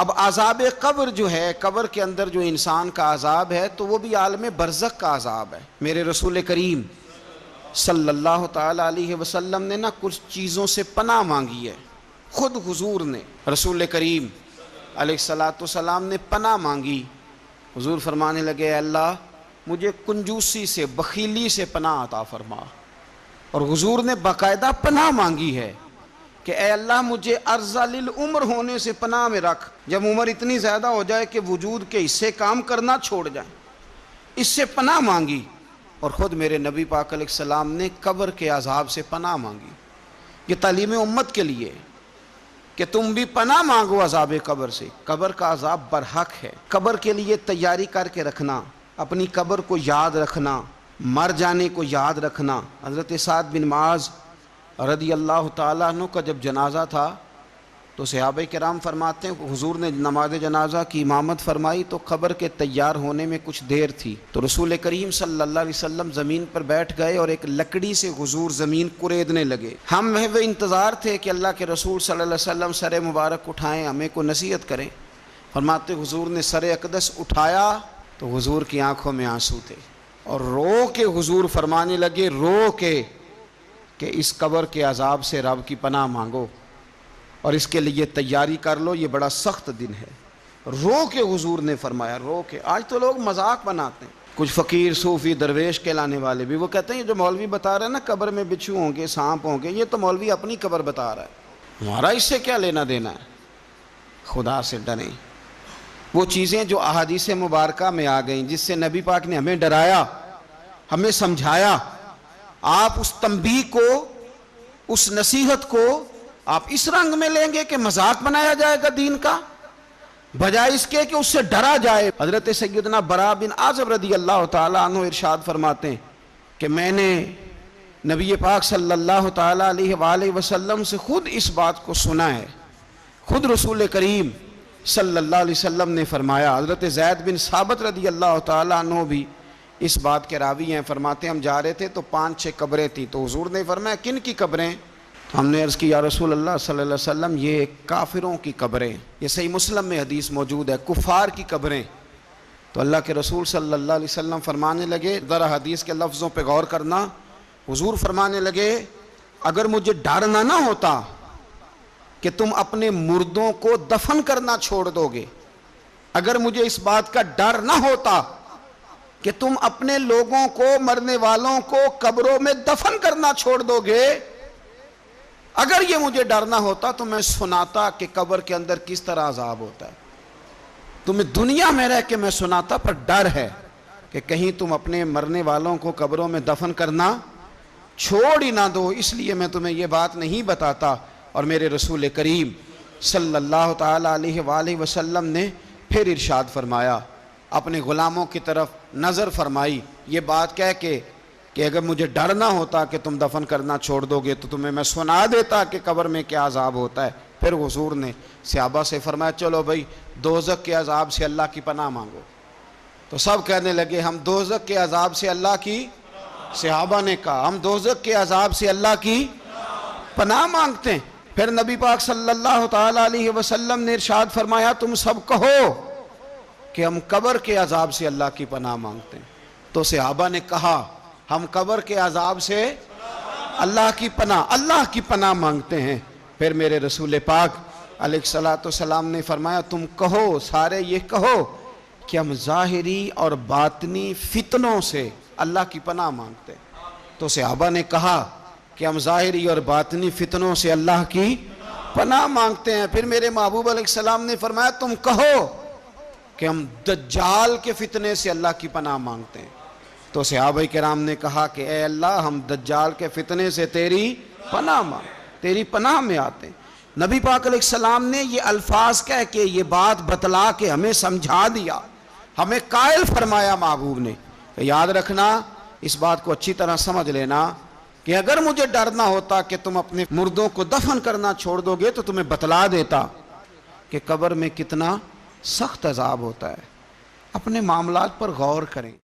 اب عذاب قبر جو ہے، قبر کے اندر جو انسان کا عذاب ہے تو وہ بھی عالم برزخ کا عذاب ہے۔ میرے رسول کریم صلی اللہ تعالی علیہ وسلم نے نا کچھ چیزوں سے پناہ مانگی ہے۔ خود حضور نے، رسول کریم علیہ السلام نے پناہ مانگی۔ حضور فرمانے لگے اے اللہ مجھے کنجوسی سے، بخیلی سے پناہ عطا فرما۔ اور حضور نے باقاعدہ پناہ مانگی ہے کہ اے اللہ مجھے ارذل العمر ہونے سے پناہ میں رکھ، جب عمر اتنی زیادہ ہو جائے کہ وجود کے حصے کام کرنا چھوڑ جائیں، اس سے پناہ مانگی۔ اور خود میرے نبی پاک علیہ السلام نے قبر کے عذاب سے پناہ مانگی۔ یہ تعلیم امت کے لیے کہ تم بھی پناہ مانگو عذاب قبر سے۔ قبر کا عذاب برحق ہے۔ قبر کے لیے تیاری کر کے رکھنا، اپنی قبر کو یاد رکھنا، مر جانے کو یاد رکھنا۔ حضرت سعد بن معاذ رضی اللہ تعالیٰ عنہ کا جب جنازہ تھا تو صحابہ کرام فرماتے ہیں حضور نے نماز جنازہ کی امامت فرمائی تو قبر کے تیار ہونے میں کچھ دیر تھی، تو رسول کریم صلی اللہ علیہ وسلم زمین پر بیٹھ گئے اور ایک لکڑی سے حضور زمین کریدنے لگے۔ ہم وہ انتظار تھے کہ اللہ کے رسول صلی اللہ علیہ وسلم سر مبارک اٹھائیں، ہمیں کو نصیحت کریں۔ فرماتے حضور نے سر اقدس اٹھایا تو حضور کی آنکھوں میں آنسو تھے، اور رو کے حضور فرمانے لگے، رو کے کہ اس قبر کے عذاب سے رب کی پناہ مانگو اور اس کے لیے تیاری کر لو، یہ بڑا سخت دن ہے۔ رو کے حضور نے فرمایا، رو کے۔ آج تو لوگ مذاق بناتے ہیں، کچھ فقیر صوفی درویش کہلانے والے بھی، وہ کہتے ہیں یہ جو مولوی بتا رہا ہے نا قبر میں بچھو ہوں گے، سانپ ہوں گے، یہ تو مولوی اپنی قبر بتا رہا ہے، ہمارا اس سے کیا لینا دینا ہے۔ خدا سے ڈریں۔ وہ چیزیں جو احادیث مبارکہ میں آ گئیں، جس سے نبی پاک نے ہمیں ڈرایا، ہمیں سمجھایا، آپ اس تنبیہ کو، اس نصیحت کو آپ اس رنگ میں لیں گے کہ مذاق بنایا جائے گا دین کا، بجائے اس کے کہ اس سے ڈرا جائے۔ حضرت سیدنا براء بن عازب رضی اللہ تعالیٰ عنہ ارشاد فرماتے ہیں کہ میں نے نبی پاک صلی اللہ تعالیٰ علیہ وآلہ وسلم سے خود اس بات کو سنا ہے۔ خود رسول کریم صلی اللہ علیہ وسلم نے فرمایا۔ حضرت زید بن ثابت رضی اللہ تعالیٰ عنہ بھی اس بات کے راوی ہیں، فرماتے ہیں ہم جا رہے تھے تو 5-6 قبریں تھیں، تو حضور نے فرمایا کن کی قبریں؟ ہم نے عرض کی یا رسول اللہ صلی اللہ علیہ وسلم یہ کافروں کی قبریں، یہ صحیح مسلم میں حدیث موجود ہے، کفار کی قبریں۔ تو اللہ کے رسول صلی اللہ علیہ وسلم فرمانے لگے، ذرا حدیث کے لفظوں پہ غور کرنا، حضور فرمانے لگے اگر مجھے ڈر نہ ہوتا کہ تم اپنے مردوں کو دفن کرنا چھوڑ دو گے، اگر مجھے اس بات کا ڈر نہ ہوتا کہ تم اپنے لوگوں کو، مرنے والوں کو قبروں میں دفن کرنا چھوڑ دو گے، اگر یہ مجھے ڈر نہ ہوتا تو میں سناتا کہ قبر کے اندر کس طرح عذاب ہوتا ہے، تمہیں دنیا میں رہ کے میں سناتا، پر ڈر ہے کہ کہیں تم اپنے مرنے والوں کو قبروں میں دفن کرنا چھوڑ ہی نہ دو، اس لیے میں تمہیں یہ بات نہیں بتاتا۔ اور میرے رسول کریم صلی اللہ تعالیٰ علیہ وآلہ وسلم نے پھر ارشاد فرمایا، اپنے غلاموں کی طرف نظر فرمائی، یہ بات کہہ کے کہ اگر مجھے ڈر نہ ہوتا کہ تم دفن کرنا چھوڑ دو گے تو تمہیں میں سنا دیتا کہ قبر میں کیا عذاب ہوتا ہے۔ پھر حضور نے صحابہ سے فرمایا چلو بھائی دوزخ کے عذاب سے اللہ کی پناہ مانگو، تو سب کہنے لگے ہم دوزخ کے عذاب سے اللہ کی، صحابہ نے کہا ہم دوزخ کے عذاب سے اللہ کی پناہ مانگتے ہیں۔ پھر نبی پاک صلی اللہ تعالیٰ علیہ وسلم نے ارشاد فرمایا تم سب کہو کہ ہم قبر کے عذاب سے اللہ کی پناہ مانگتے ہیں۔ تو صحابہ نے کہا ہم قبر کے عذاب سے اللہ کی پناہ مانگتے ہیں۔ پھر میرے رسول پاک علیہ السلام نے فرمایا تم کہو، سارے یہ کہو کہ ہم ظاہری اور باطنی فتنوں سے اللہ کی پناہ مانگتے ہیں۔ تو صحابہ نے کہا کہ ہم ظاہری اور باطنی فتنوں سے اللہ کی پناہ مانگتے ہیں۔ پھر میرے محبوب علیہ السلام نے فرمایا تم کہو کہ ہم دجال کے فتنے سے اللہ کی پناہ مانگتے ہیں۔ تو صحابہ کرام نے کہا کہ اے اللہ ہم دجال کے فتنے سے تیری پناہ میں آتے ہیں۔ نبی پاک علیہ السلام نے یہ الفاظ کہہ کے، یہ بات بتلا کے ہمیں سمجھا دیا، ہمیں قائل فرمایا محبوب نے کہ یاد رکھنا، اس بات کو اچھی طرح سمجھ لینا کہ اگر مجھے ڈر نہ ہوتا کہ تم اپنے مردوں کو دفن کرنا چھوڑ دو گے تو تمہیں بتلا دیتا کہ قبر میں کتنا سخت عذاب ہوتا ہے۔ اپنے معاملات پر غور کریں۔